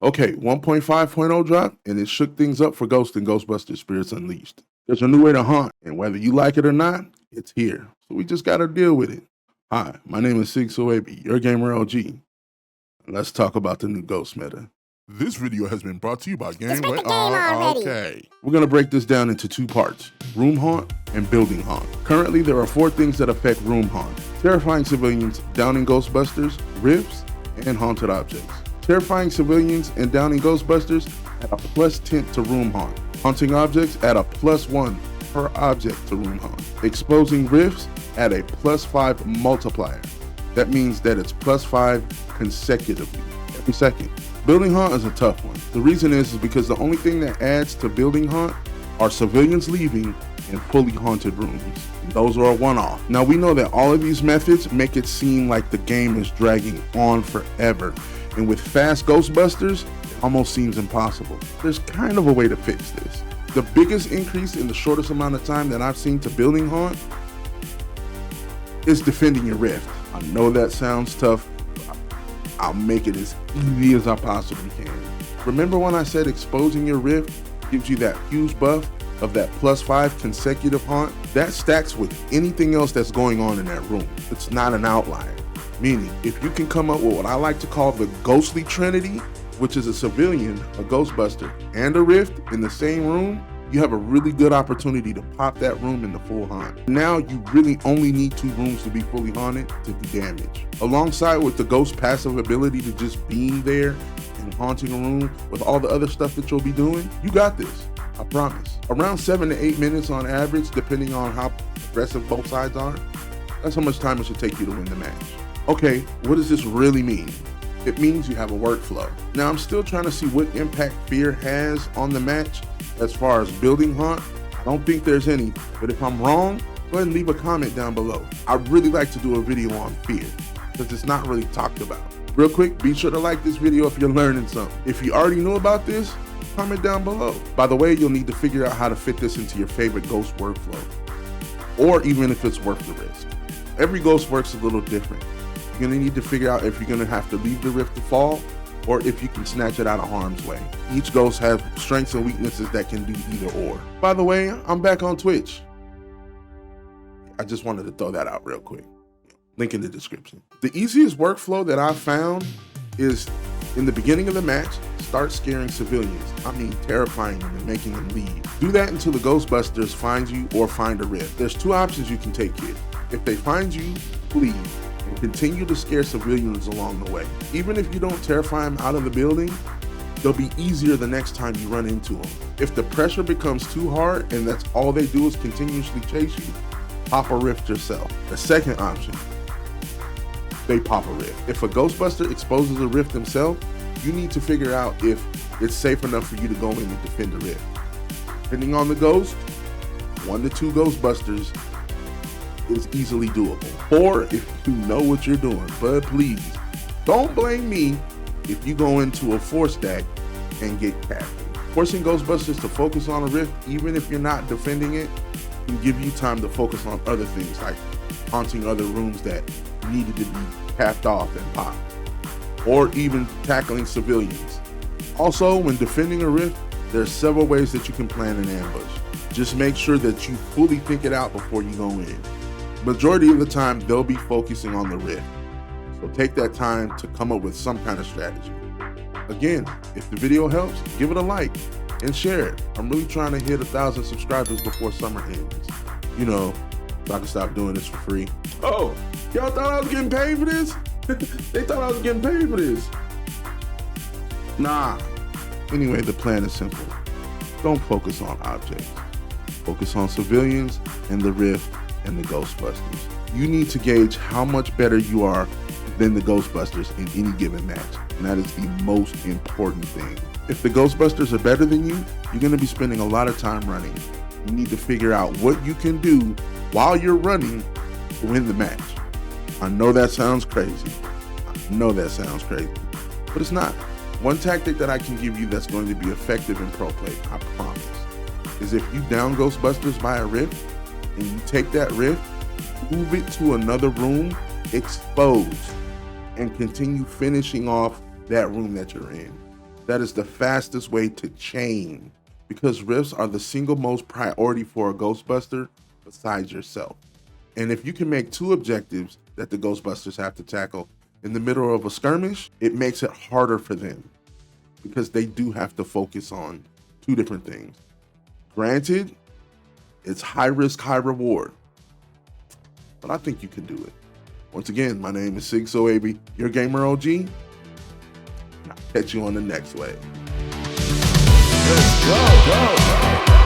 Okay, 1.5.0 dropped, and it shook things up for Ghost and Ghostbusters Spirits Unleashed. There's a new way to haunt, and whether you like it or not, it's here. So we just gotta deal with it. Hi, my name is SigSoWavy, your gamer LG. And let's talk about the new Ghost meta. This video has been brought to you by Game. Okay. We're gonna break this down into two parts: room haunt and building haunt. Currently, there are 4 things that affect room haunt: terrifying civilians, downing Ghostbusters, rifts, and haunted objects. Terrifying civilians and downing Ghostbusters add a +10 to room haunt. Haunting objects add a +1 per object to room haunt. Exposing rifts add a +5 multiplier. That means that it's +5 consecutively, every second. Building haunt is a tough one. The reason is because the only thing that adds to building haunt are civilians leaving and fully haunted rooms. Those are a one-off. Now we know that all of these methods make it seem like the game is dragging on forever. And with fast Ghostbusters, it almost seems impossible. There's kind of a way to fix this. The biggest increase in the shortest amount of time that I've seen to building haunt is defending your rift. I know that sounds tough. I'll make it as easy as I possibly can. Remember when I said exposing your rift gives you that huge buff of that +5 consecutive haunt? That stacks with anything else that's going on in that room. It's not an outlier. Meaning, if you can come up with what I like to call the ghostly trinity, which is a civilian, a Ghostbuster, and a rift in the same room, you have a really good opportunity to pop that room into full haunt. Now you really only need 2 rooms to be fully haunted to do damage. Alongside with the ghost passive ability to just being there and haunting a room with all the other stuff that you'll be doing, you got this, I promise. Around 7 to 8 minutes on average, depending on how aggressive both sides are, that's how much time it should take you to win the match. Okay, what does this really mean? It means you have a workflow. Now I'm still trying to see what impact fear has on the match as far as building haunt. I don't think there's any, but if I'm wrong, go ahead and leave a comment down below. I'd really like to do a video on fear, because it's not really talked about. Real quick, be sure to like this video if you're learning something. If you already knew about this, comment down below. By the way, you'll need to figure out how to fit this into your favorite ghost workflow, or even if it's worth the risk. Every ghost works a little different. You're gonna need to figure out if you're gonna have to leave the rift to fall or if you can snatch it out of harm's way. Each ghost has strengths and weaknesses that can do either or. By the way, I'm back on Twitch. I just wanted to throw that out real quick. Link in the description. The easiest workflow that I found is in the beginning of the match, start scaring civilians. I mean terrifying them and making them leave. Do that until the Ghostbusters find you or find a rift. There's 2 options you can take here. If they find you, leave. Continue to scare civilians along the way. Even if you don't terrify them out of the building, they'll be easier the next time you run into them. If the pressure becomes too hard and that's all they do is continuously chase you, pop a rift yourself. The second option, they pop a rift. If a Ghostbuster exposes a rift himself, you need to figure out if it's safe enough for you to go in and defend the rift. Depending on the ghost, 1 to 2 Ghostbusters is easily doable. Or if you know what you're doing, but please don't blame me if you go into a 4 stack and get captured. Forcing Ghostbusters to focus on a rift, even if you're not defending it, can give you time to focus on other things like haunting other rooms that needed to be capped off and popped, or even tackling civilians. Also, when defending a rift, there's several ways that you can plan an ambush. Just make sure that you fully think it out before you go in. Majority of the time, they'll be focusing on the rift. So take that time to come up with some kind of strategy. Again, if the video helps, give it a like and share it. I'm really trying to hit 1,000 subscribers before summer ends. You know, so I can stop doing this for free. Oh, y'all thought I was getting paid for this? They thought I was getting paid for this. Nah. Anyway, the plan is simple. Don't focus on objects. Focus on civilians and the rift and the Ghostbusters. You need to gauge how much better you are than the Ghostbusters in any given match, and that is the most important thing. If the Ghostbusters are better than you, you're going to be spending a lot of time running. You need to figure out what you can do while you're running to win the match. I know that sounds crazy. But it's not. One tactic that I can give you that's going to be effective in pro play, I promise, is if you down Ghostbusters by a rift, and you take that rift, move it to another room, exposed, and continue finishing off that room that you're in. That is the fastest way to chain, because rifts are the single most priority for a Ghostbuster besides yourself. And if you can make 2 objectives that the Ghostbusters have to tackle in the middle of a skirmish, it makes it harder for them, because they do have to focus on 2 different things. Granted, it's high risk, high reward, but I think you can do it. Once again, my name is SigSoWavy, your gamer OG. I'll catch you on the next wave. Let's go.